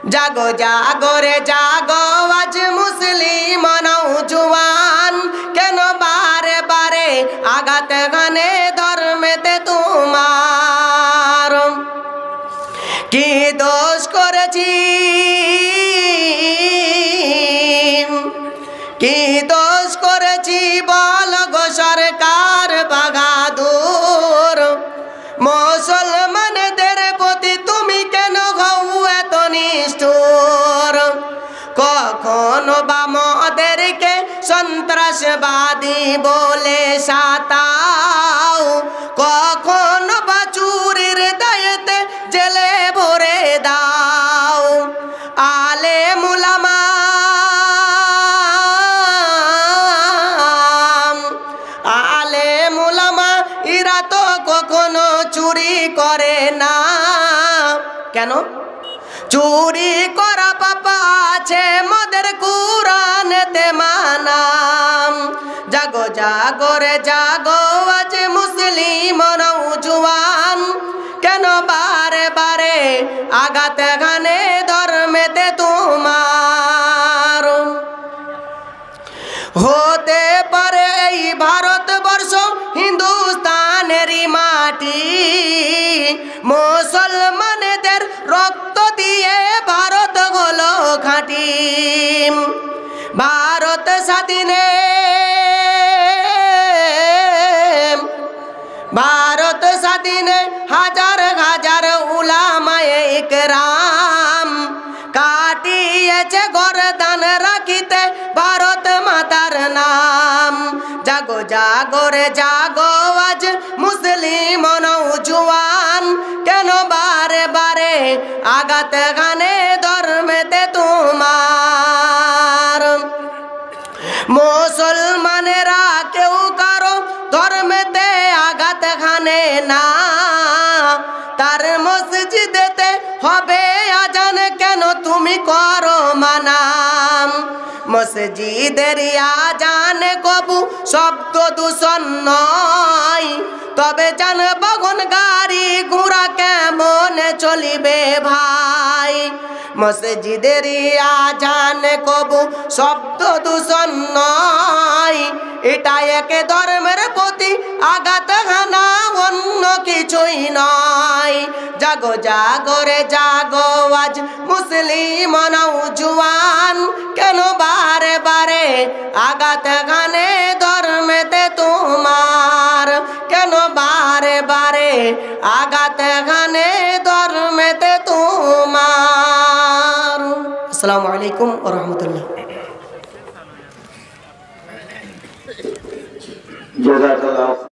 জাগো জাগো রে জাগো আজ মুসলিম নওজোয়ান, কেন বারে বারে আঘাত গানে ধর্মেতে তোমার? কি দোষ করেছি, কি দোষ করেছি বল গো সরকার বাহাদুর? মুসলমানদের প্রতি তুমি কেন হও এত নিষ্ঠুর? কখনো বা মোদেরকে সন্ত্রাসবাদী বলে সাতাও, কখনো বা চুরির দায়েতে জেলে ভরে দাও। আলেম উলামা এরা তো কখনো চুরি করে না। কেন? চুরি করা পাপা আছে মোদের কুরআনেতে মানাম। জাগো জাগো রে জাগো আজ মুসলিম নওজোয়ান, কেন বারে বারে আঘাত গানে ধর্মেতে তোমার? হতে পারে এই ভারতবর্ষ হিন্দুস্তানেরই মাটি, মুসলমানদের রক্ত দিয়ে ভারত হলো ঘাঁটি। ভারত স্বাধীনে, ভারত স্বাধীনে হাজার হাজার উলামায়ে ইকরাম কাটিয়েছে গর্দান রাখিতে ভারত মাতার নাম। জাগো জাগো রে জাগো আজ মুসলিম নওজোয়ান, কেন বারে বারে আঘাত গানে ধর্মেতে তোমার? মুসলমানেরা কেউ কারো ধর্মেতে আঘাত গানে না, তার মসজিদেতে হবে আজান কেন তুমি করো মানাম? মসজিদের আজান কবু শব্দ দূষণ নয়, তবে যানবাহন গাড়ি ঘোড়া কেমন চলিবে ভাই? মসজিদের আজান কবু শব্দ দূষণ নয়, এটা এক ধর্মের প্রতি আঘাত হানা, অন্য কিছুই নয়। জাগো জাগো রে জাগো আজ মুসলিম নওজোয়ান, কেন বারে বারে আঘাত গানে ধর্মেতে তোমার? কেন বারে বারে আঘাত গানে ধর্মেতে তোমার? আসসালামু আলাইকুম ওয়া রাহমাতুল্লাহ।